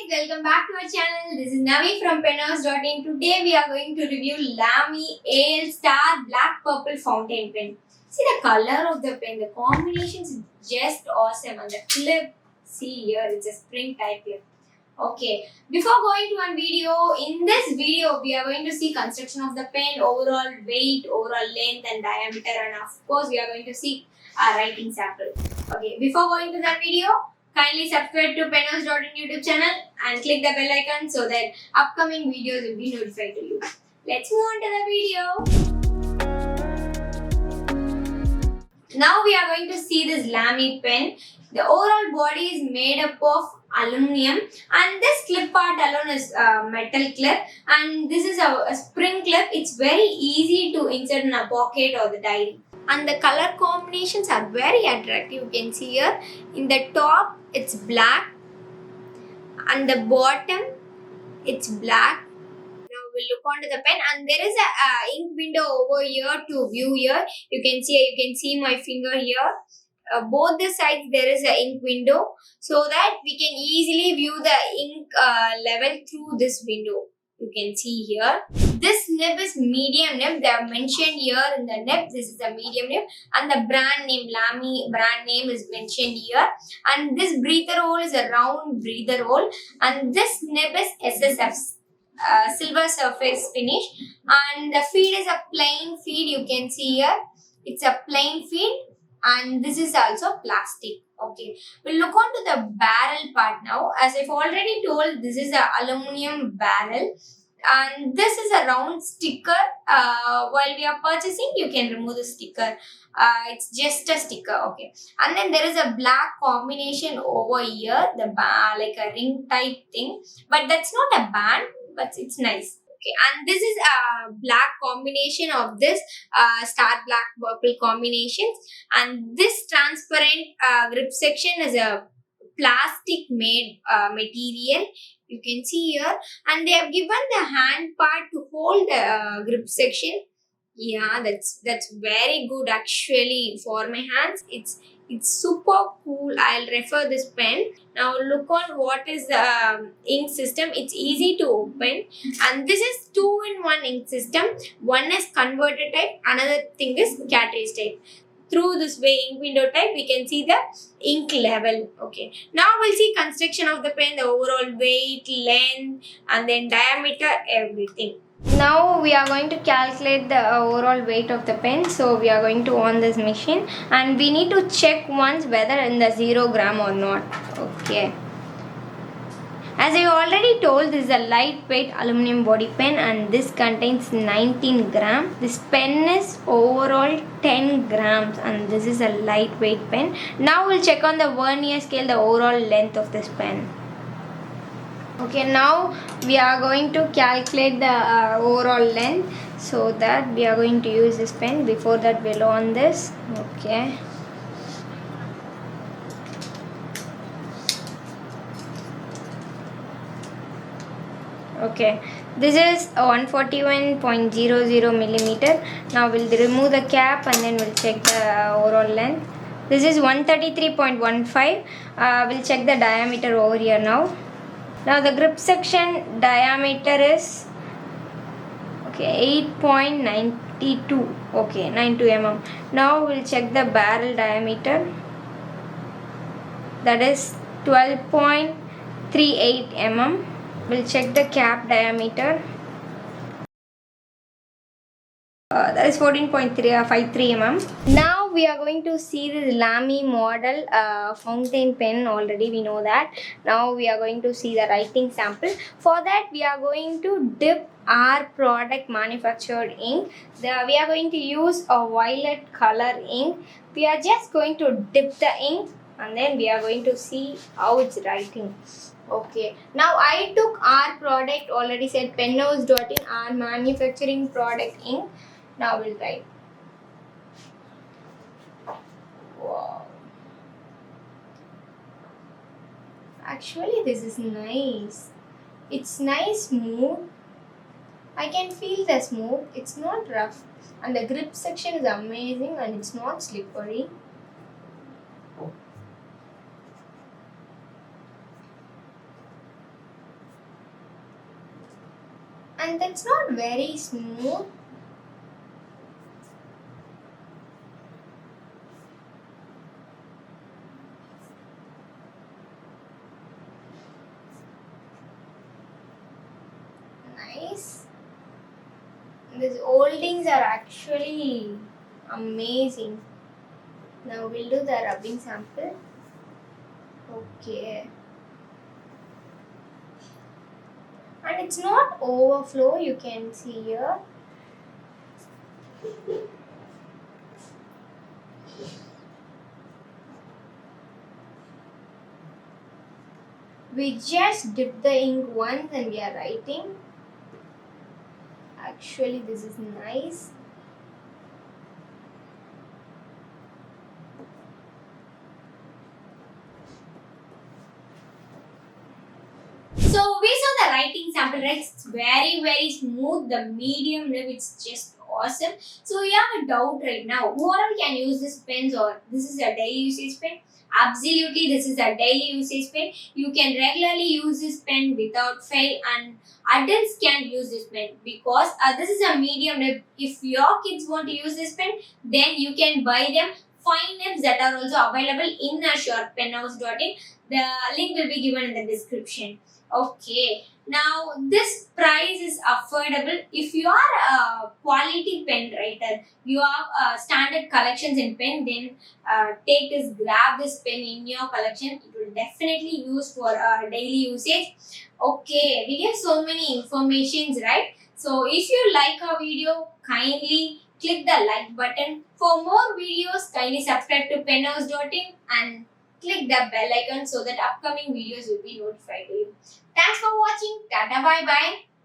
welcome back to our channel. This is Navi from penhouse.in. Today we are going to review Lamy AL Star Black Purple Fountain Pen. See the color of the pen, the combination is just awesome, and the clip, see here, it's a spring type clip. Okay, before going to one video, in this video we are going to see construction of the pen, overall weight, overall length and diameter, and of course we are going to see a writing sample. Okay, before going to that video, kindly subscribe to penhouse.in YouTube channel and click the bell icon so that upcoming videos will be notified to you. Let's move on to the video. Now we are going to see this Lamy pen. The overall body is made up of aluminum, and this clip part alone is a metal clip, and this is a spring clip. It's very easy to insert in a pocket or the diary. And the color combinations are very attractive. You can see here in the top it's black and the bottom it's black. Now we'll look onto the pen, and there is a ink window over here to view here. You can see my finger here. Both the sides there is a ink window so that we can easily view the ink level through this window. You can see here. This nib is medium nib. They have mentioned here in the nib. This is a medium nib, and the brand name Lamy brand name is mentioned here. And this breather hole is a round breather hole, and this nib is SSF. Silver surface finish, and the feed is a plain feed. You can see here it's a plain feed, and this is also plastic. Okay, we'll look on to the barrel part now. As I've already told, this is a aluminum barrel, and this is a round sticker. While we are purchasing, you can remove the sticker. It's just a sticker. Okay, and then there is a black combination over here, the like a ring type thing, but that's not a band, but it's nice. Okay, and this is a black combination of this star black purple combinations, and this transparent grip section is a plastic made material. You can see here, and they have given the hand part to hold the grip section. Yeah, that's very good actually for my hands. It's super cool. I'll refer this pen. Now look on what is the ink system. It's easy to open, and this is 2-in-1 ink system. One is converter type, another thing is cartridge type. Through this way ink window type, we can see the ink level. Okay, now we'll see construction of the pen, the overall weight, length, and then diameter, everything. Now we are going to calculate the overall weight of the pen. So we are going to on this machine, and we need to check once whether in the 0 gram or not. Okay, as I already told, this is a lightweight aluminum body pen, and this contains 19 grams. This pen is overall 10 grams, and this is a lightweight pen. Now we'll check on the vernier scale the overall length of this pen. Okay, now we are going to calculate the overall length, so that we are going to use this pen. Before that, we'll on this. Okay. Okay, this is 141.00 millimeter. Now we'll remove the cap, and then we'll check the overall length. This is 133.15. We'll check the diameter over here now. Now the grip section diameter is 8.92. Okay, 92 mm. Now we'll check the barrel diameter. That is 12.38 mm. We'll check the cap diameter. That is 14.53 mm. Now we are going to see this Lamy model fountain pen. Already we know that. Now we are going to see the writing sample. For that, we are going to dip our product manufactured ink. We are going to use a violet color ink. We are just going to dip the ink, and then we are going to see how it's writing. Okay, now I took our product, already said penhouse.in, our manufacturing product ink. Now we'll write. Wow. Actually, this is nice. It's nice smooth. I can feel the smooth. It's not rough. And the grip section is amazing, and it's not slippery. and that's not very smooth. Nice. These holdings are actually amazing. Now we'll do the rubbing sample. Okay. And it's not overflow, you can see here. We just dip the ink once and we are writing. Actually, this is nice. So we saw the writing sample, right? It's very smooth. The medium nib, it's just awesome. So you have a doubt right now. Who all can use this pens or this is a daily usage pen? Absolutely, this is a daily usage pen. You can regularly use this pen without fail, and adults can use this pen because this is a medium nib. If your kids want to use this pen, then you can buy them. Fine nibs that are also available in a shoppenhouse.in. The link will be given in the description. Okay, now this price is affordable. If you are a quality pen writer, you have standard collections in pen, then take this, grab this pen in your collection. It will definitely use for daily usage. Okay, we get so many informations, right? So if you like our video, kindly click the like button. For more videos, kindly subscribe to penhouse.in and click the bell icon so that upcoming videos will be notified to you. Thanks for watching. Tata, bye bye.